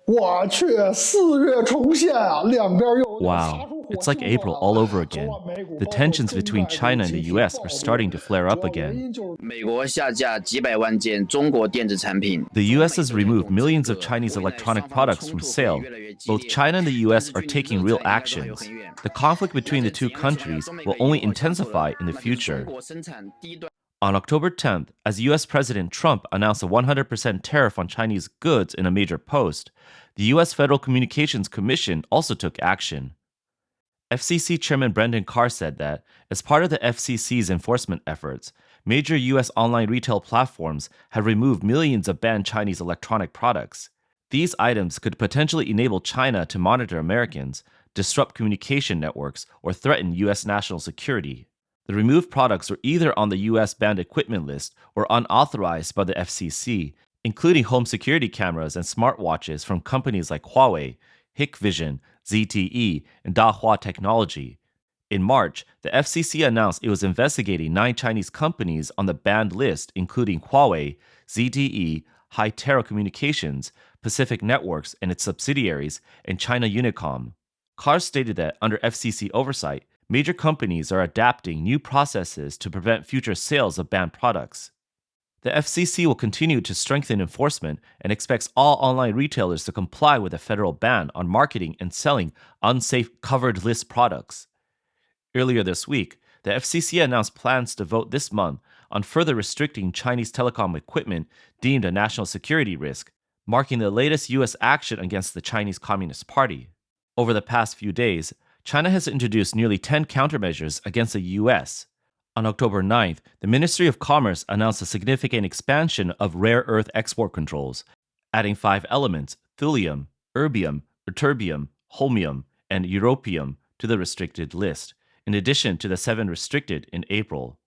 我去，4月重现啊，两边又有点擦 Wow, 出火 it's like 星子来 April 了。all over 昨 again. 晚美股 The 包括 tensions 中 between 概股 China and 集 the 体 US 暴 are 跌， starting to flare 主 up 要原 again. 因就是美国下架几百万件中国电子产品， The 中 US 美 has 的联 removed 动争 millions of 戈， Chinese 未来 electronic 双方的 products 冲 from 突会 sale. 越来越激 Both 烈。China and the 但 US 是 are 距离热 taking real 战应该都还有 actions. 很远。 The conflict 那 between the 这 two 怎样的情况下 countries 中美 will 可以 only 友好相处 intensify 呢？ in the 那就是中 future. 国生产低端。On October 10th, as US President Trump announced a 100% tariff on Chinese goods in a major post, the US Federal Communications Commission also took action. FCC Chairman Brendan Carr said that, as part of the FCC's enforcement efforts, major U.S. online retail platforms have removed millions of banned Chinese electronic products. These items could potentially enable China to monitor Americans, disrupt communication networks, or threaten U.S. national security. The removed products were either on the U.S. banned equipment list or unauthorized by the FCC, including home security cameras and smartwatches from companies like Huawei, Hikvision, ZTE, and Dahua Technology. In March, the FCC announced it was investigating 9 Chinese companies on the banned list, including Huawei, ZTE, Hytera Communications, Pacific Networks and its subsidiaries, and China Unicom. Carr stated that under FCC oversight, major companies are adapting new processes to prevent future sales of banned products. The FCC will continue to strengthen enforcement and expects all online retailers to comply with a federal ban on marketing and selling unsafe covered list products. Earlier this week, the FCC announced plans to vote this month on further restricting Chinese telecom equipment deemed a national security risk, marking the latest U.S. action against the Chinese Communist Party. Over the past few days, China has introduced nearly 10 countermeasures against the U.S. On October 9th, the Ministry of Commerce announced a significant expansion of rare earth export controls, adding 5 elements, thulium, erbium, ytterbium, holmium, and europium, to the restricted list, in addition to the 7 restricted in April.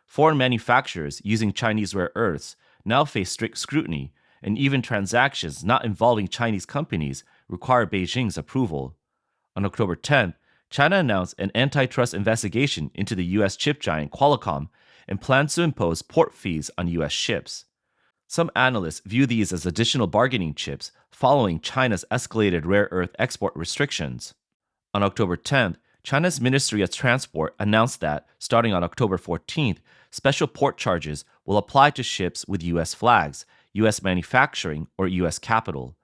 Foreign manufacturers using Chinese rare earths now face strict scrutiny, and even transactions not involving Chinese companies require Beijing's approval. On October 10th, China announced an antitrust investigation into the U.S. chip giant Qualcomm and plans to impose port fees on U.S. ships. Some analysts view these as additional bargaining chips following China's escalated rare earth export restrictions. On October 10th, China's Ministry of Transport announced that, starting on October 14th, special port charges will apply to ships with U.S. flags, U.S. manufacturing, or U.S. capital.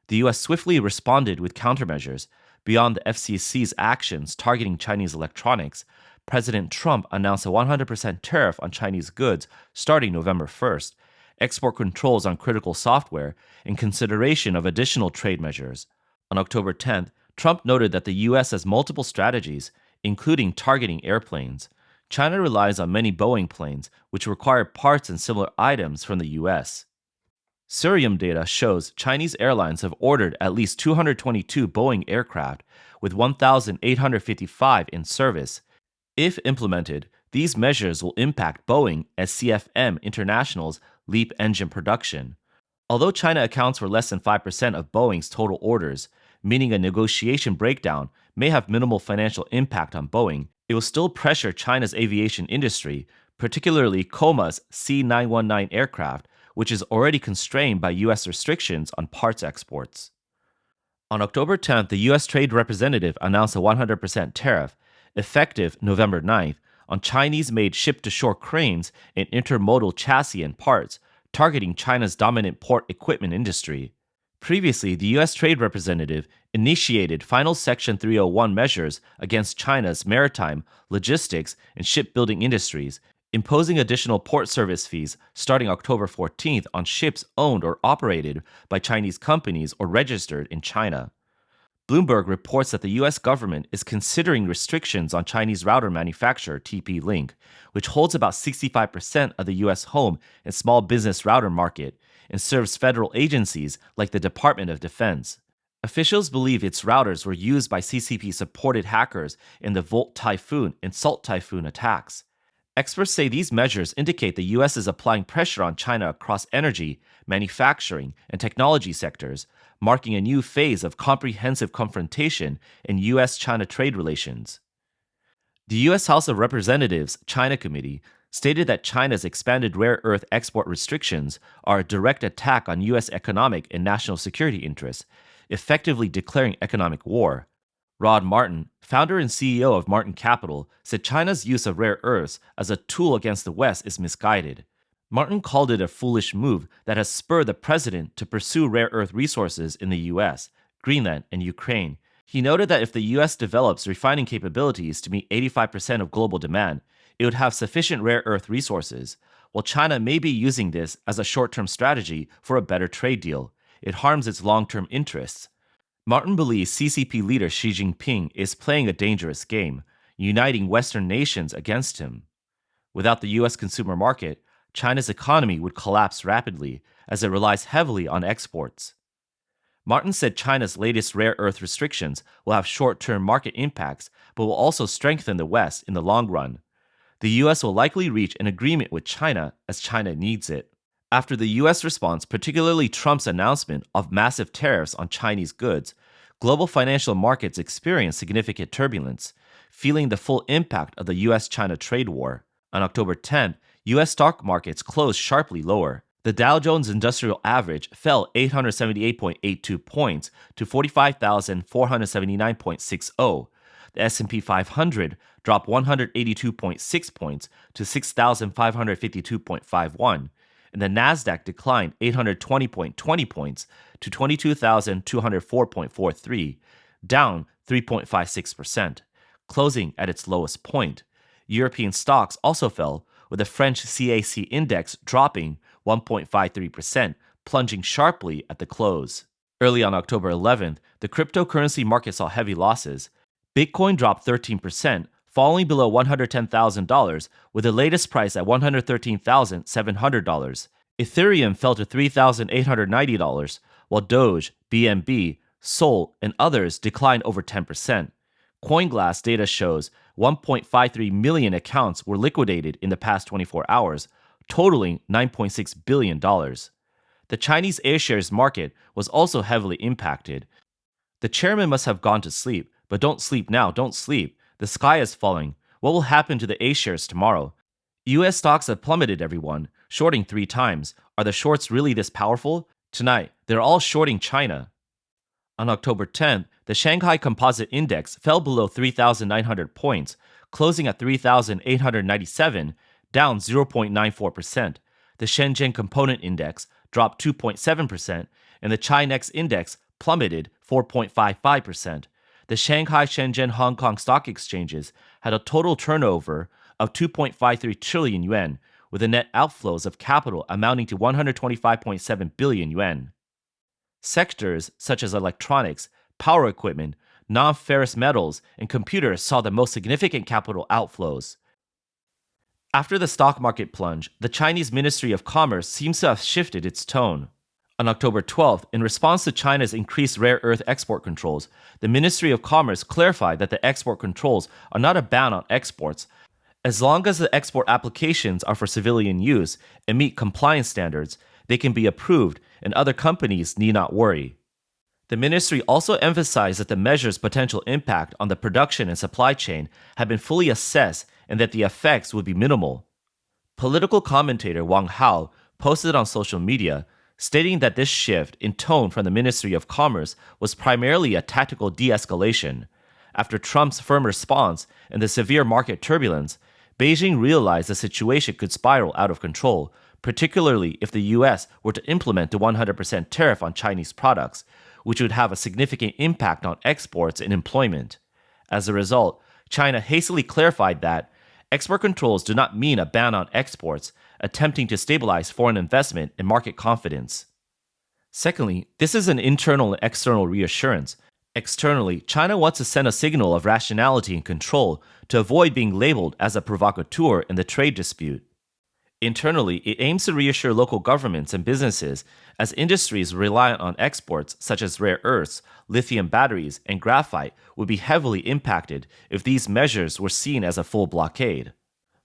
The U.S. swiftly responded with countermeasures. Beyond the FCC's actions targeting Chinese electronics, President Trump announced a 100% tariff on Chinese goods starting November 1st, export controls on critical software, and consideration of additional trade measures. On October 10th, Trump noted that the U.S. has multiple strategies, including targeting airplanes. China relies on many Boeing planes, which require parts and similar items from the U.S. Cerium data shows Chinese airlines have ordered at least 222 Boeing aircraft, with 1,855 in service. If implemented, these measures will impact Boeing as CFM International's LEAP engine production. Although China accounts for less than 5% of Boeing's total orders, meaning a negotiation breakdown may have minimal financial impact on Boeing, it will still pressure China's aviation industry, particularly Coma's C919 aircraft, which is already constrained by U.S. restrictions on parts exports. On October 10th, the U.S. Trade Representative announced a 100% tariff, effective November 9th, on Chinese-made ship-to-shore cranes and intermodal chassis and parts, targeting China's dominant port equipment industry. Previously, the U.S. Trade Representative initiated final Section 301 measures against China's maritime, logistics, and shipbuilding industries, imposing additional port service fees starting October 14th on ships owned or operated by Chinese companies or registered in China. Bloomberg reports that the U.S. government is considering restrictions on Chinese router manufacturer TP-Link, which holds about 65% of the U.S. home and small business router market and serves federal agencies like the Department of Defense. Officials believe its routers were used by CCP-supported hackers in the Volt Typhoon and Salt Typhoon attacks. Experts say these measures indicate the U.S. is applying pressure on China across energy, manufacturing, and technology sectors, marking a new phase of comprehensive confrontation in U.S.-China trade relations. The U.S. House of Representatives China Committee stated that China's expanded rare earth export restrictions are a direct attack on U.S. economic and national security interests, effectively declaring economic war. Rod Martin, founder and CEO of Martin Capital, said China's use of rare earths as a tool against the West is misguided. Martin called it a foolish move that has spurred the president to pursue rare earth resources in the U.S., Greenland, and Ukraine. He noted that if the U.S. develops refining capabilities to meet 85% of global demand, it would have sufficient rare earth resources. While China may be using this as a short-term strategy for a better trade deal, it harms its long-term interests. Martin believes CCP leader Xi Jinping is playing a dangerous game, uniting Western nations against him. Without the U.S. consumer market, China's economy would collapse rapidly as it relies heavily on exports. Martin said China's latest rare earth restrictions will have short-term market impacts, but will also strengthen the West in the long run. The U.S. will likely reach an agreement with China as China needs it. After the U.S. response, particularly Trump's announcement of massive tariffs on Chinese goods, global financial markets experienced significant turbulence, feeling the full impact of the U.S.-China trade war. On October 10th, U.S. stock markets closed sharply lower. The Dow Jones Industrial Average fell 878.82 points to 45,479.60. The S&P 500 dropped 182.6 points to 6,552.51, and the Nasdaq declined 820.20 points to 22,204.43, down 3.56%, closing at its lowest point. European stocks also fell, with the French CAC index dropping 1.53%, plunging sharply at the close. Early on October 11th, the cryptocurrency market saw heavy losses. Bitcoin dropped 13%, falling below $110,000, with the latest price at $113,700. Ethereum fell to $3,890, while Doge, BNB, Sol, and others declined over 10%. CoinGlass data shows 1.53 million accounts were liquidated in the past 24 hours, totaling $9.6 billion. The Chinese A-shares market was also heavily impacted. The chairman must have gone to sleep, but don't sleep now, don't sleep. The sky is falling. What will happen to the A-shares tomorrow? U.S. stocks have plummeted, everyone, shorting 3 times. Are the shorts really this powerful? Tonight, they're all shorting China. On October 10th, the Shanghai Composite Index fell below 3,900 points, closing at 3,897, down 0.94%. The Shenzhen Component Index dropped 2.7%, and the Chi-Next Index plummeted 4.55%. The Shanghai, Shenzhen, Hong Kong stock exchanges had a total turnover of 2.53 trillion yuan, with the net outflows of capital amounting to 125.7 billion yuan. Sectors such as electronics, power equipment, non-ferrous metals, and computers saw the most significant capital outflows. After the stock market plunge, the Chinese Ministry of Commerce seems to have shifted its tone. On October 12th, in response to China's increased rare earth export controls, the Ministry of Commerce clarified that the export controls are not a ban on exports. As long as the export applications are for civilian use and meet compliance standards, they can be approved and other companies need not worry. The ministry also emphasized that the measure's potential impact on the production and supply chain had been fully assessed and that the effects would be minimal. Political commentator Wang Hao posted on social media, stating that this shift in tone from the Ministry of Commerce was primarily a tactical de-escalation. After Trump's firm response and the severe market turbulence, Beijing realized the situation could spiral out of control, particularly if the U.S. were to implement the 100% tariff on Chinese products, which would have a significant impact on exports and employment. As a result, China hastily clarified that export controls do not mean a ban on exports, attempting to stabilize foreign investment and market confidence. Secondly, this is an internal and external reassurance. Externally, China wants to send a signal of rationality and control to avoid being labeled as a provocateur in the trade dispute. Internally, it aims to reassure local governments and businesses as industries reliant on exports such as rare earths, lithium batteries, and graphite would be heavily impacted if these measures were seen as a full blockade.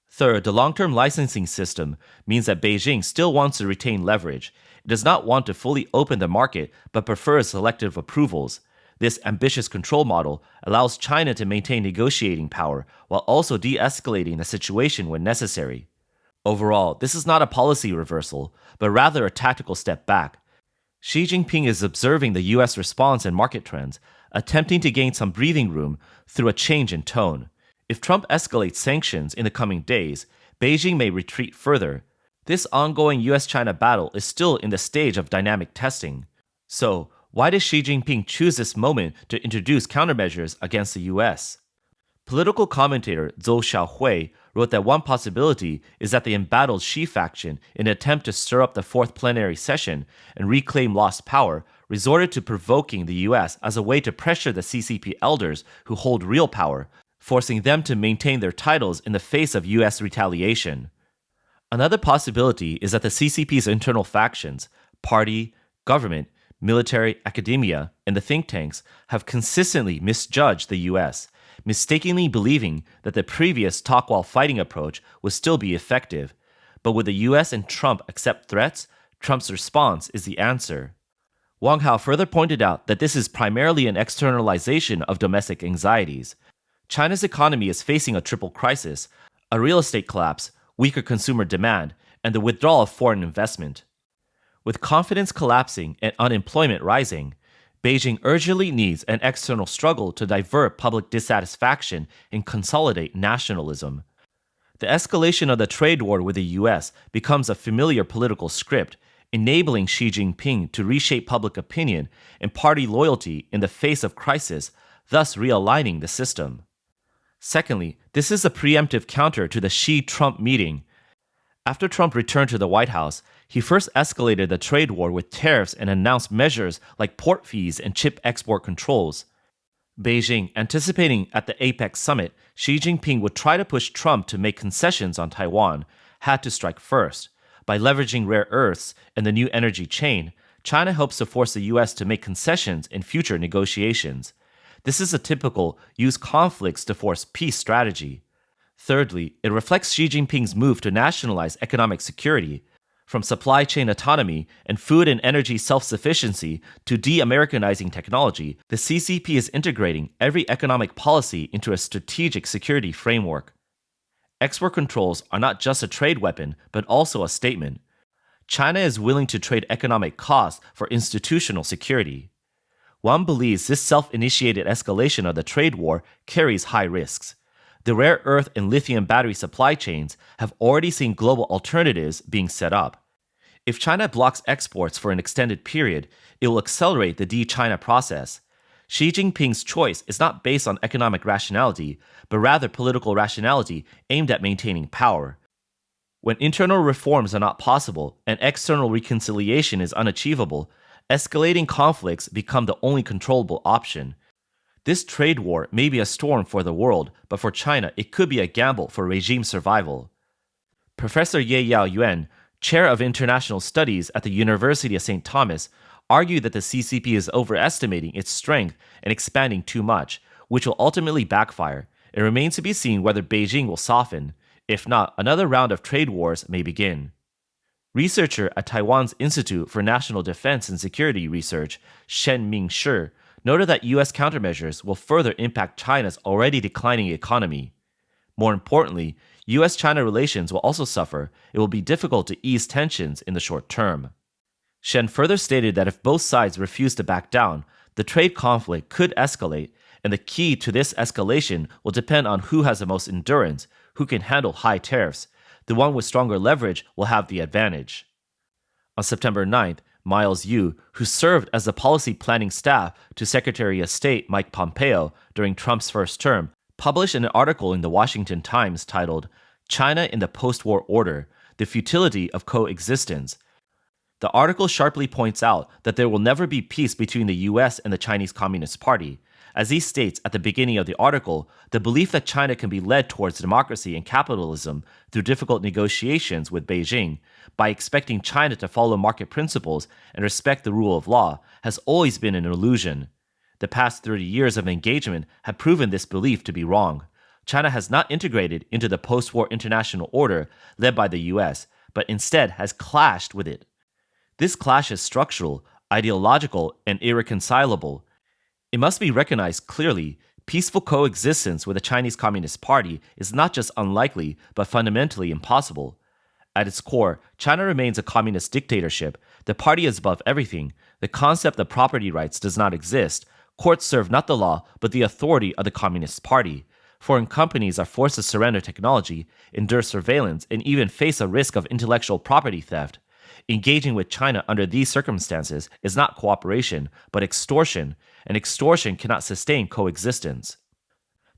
Third, the long-term licensing system means that Beijing still wants to retain leverage. It does not want to fully open the market but prefers selective approvals. This ambitious control model allows China to maintain negotiating power while also de-escalating the situation when necessary. Overall, this is not a policy reversal, but rather a tactical step back. Xi Jinping is observing the US response and market trends, attempting to gain some breathing room through a change in tone. If Trump escalates sanctions in the coming days, Beijing may retreat further. This ongoing US-China battle is still in the stage of dynamic testing. So, why does Xi Jinping choose this moment to introduce countermeasures against the US? Political commentator Zhou Xiaohui wrote that one possibility is that the embattled Xi faction, in an attempt to stir up the fourth plenary session and reclaim lost power, resorted to provoking the US as a way to pressure the CCP elders who hold real power, forcing them to maintain their titles in the face of US retaliation. Another possibility is that the CCP's internal factions, party, government, military, academia, and the think tanks have consistently misjudged the US, mistakenly believing that the previous talk while fighting approach would still be effective. But would the US and Trump accept threats? Trump's response is the answer. Wang Hao further pointed out that this is primarily an externalization of domestic anxieties. China's economy is facing a triple crisis: a real estate collapse, weaker consumer demand, and the withdrawal of foreign investment. With confidence collapsing and unemployment rising, Beijing urgently needs an external struggle to divert public dissatisfaction and consolidate nationalism. The escalation of the trade war with the US becomes a familiar political script, enabling Xi Jinping to reshape public opinion and party loyalty in the face of crisis, thus realigning the system. Secondly, this is a preemptive counter to the Xi-Trump meeting. After Trump returned to the White House, he first escalated the trade war with tariffs and announced measures like port fees and chip export controls. Beijing, anticipating at the APEC summit Xi Jinping would try to push Trump to make concessions on Taiwan, had to strike first. By leveraging rare earths and the new energy chain, China hopes to force the US to make concessions in future negotiations. This is a typical use conflicts to force peace strategy. Thirdly, it reflects Xi Jinping's move to nationalize economic security. From supply chain autonomy and food and energy self-sufficiency to de-Americanizing technology, the CCP is integrating every economic policy into a strategic security framework. Export controls are not just a trade weapon, but also a statement. China is willing to trade economic costs for institutional security. One believes this self-initiated escalation of the trade war carries high risks. The rare earth and lithium battery supply chains have already seen global alternatives being set up. If China blocks exports for an extended period, it will accelerate the de-China process. Xi Jinping's choice is not based on economic rationality, but rather political rationality aimed at maintaining power. When internal reforms are not possible and external reconciliation is unachievable, escalating conflicts become the only controllable option. This trade war may be a storm for the world, but for China, it could be a gamble for regime survival. Professor Ye Yao Yuan, chair of international studies at the University of St. Thomas, argued that the CCP is overestimating its strength and expanding too much, which will ultimately backfire. It remains to be seen whether Beijing will soften. If not, another round of trade wars may begin. Researcher at Taiwan's Institute for National Defense and Security Research, Shen Ming-shi, noted that U.S. countermeasures will further impact China's already declining economy. More importantly, U.S.-China relations will also suffer. It will be difficult to ease tensions in the short term. Shen further stated that if both sides refuse to back down, the trade conflict could escalate, and the key to this escalation will depend on who has the most endurance, who can handle high tariffs. The one with stronger leverage will have the advantage. On September 9th, Miles Yu, who served as the policy planning staff to Secretary of State Mike Pompeo during Trump's first term, published an article in the Washington Times titled "China in the Post-War Order: The Futility of Coexistence." The article sharply points out that there will never be peace between the US and the Chinese Communist Party. As he states at the beginning of the article, the belief that China can be led towards democracy and capitalism through difficult negotiations with Beijing, by expecting China to follow market principles and respect the rule of law, has always been an illusion. The past 30 years of engagement have proven this belief to be wrong. China has not integrated into the post-war international order led by the US, but instead has clashed with it. This clash is structural, ideological, and irreconcilable. It must be recognized clearly, peaceful coexistence with the Chinese Communist Party is not just unlikely, but fundamentally impossible. At its core, China remains a communist dictatorship. The party is above everything. The concept of property rights does not exist. Courts serve not the law, but the authority of the Communist Party. Foreign companies are forced to surrender technology, endure surveillance, and even face a risk of intellectual property theft. Engaging with China under these circumstances is not cooperation, but extortion, and extortion cannot sustain coexistence.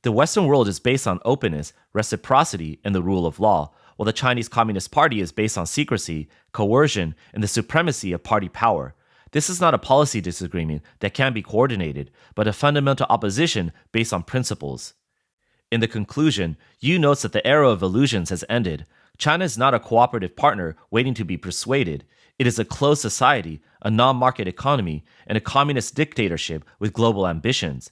The Western world is based on openness, reciprocity, and the rule of law, while the Chinese Communist Party is based on secrecy, coercion, and the supremacy of party power. This is not a policy disagreement that can be coordinated, but a fundamental opposition based on principles. In the conclusion, Yu notes that the era of illusions has ended. China is not a cooperative partner waiting to be persuaded. It is a closed society, a non-market economy, and a communist dictatorship with global ambitions.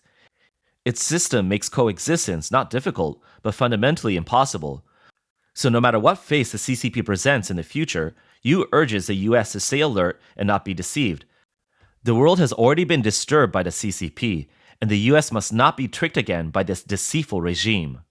Its system makes coexistence not difficult, but fundamentally impossible. So no matter what face the CCP presents in the future, Yu urges the US to stay alert and not be deceived. The world has already been disturbed by the CCP, and the US must not be tricked again by this deceitful regime.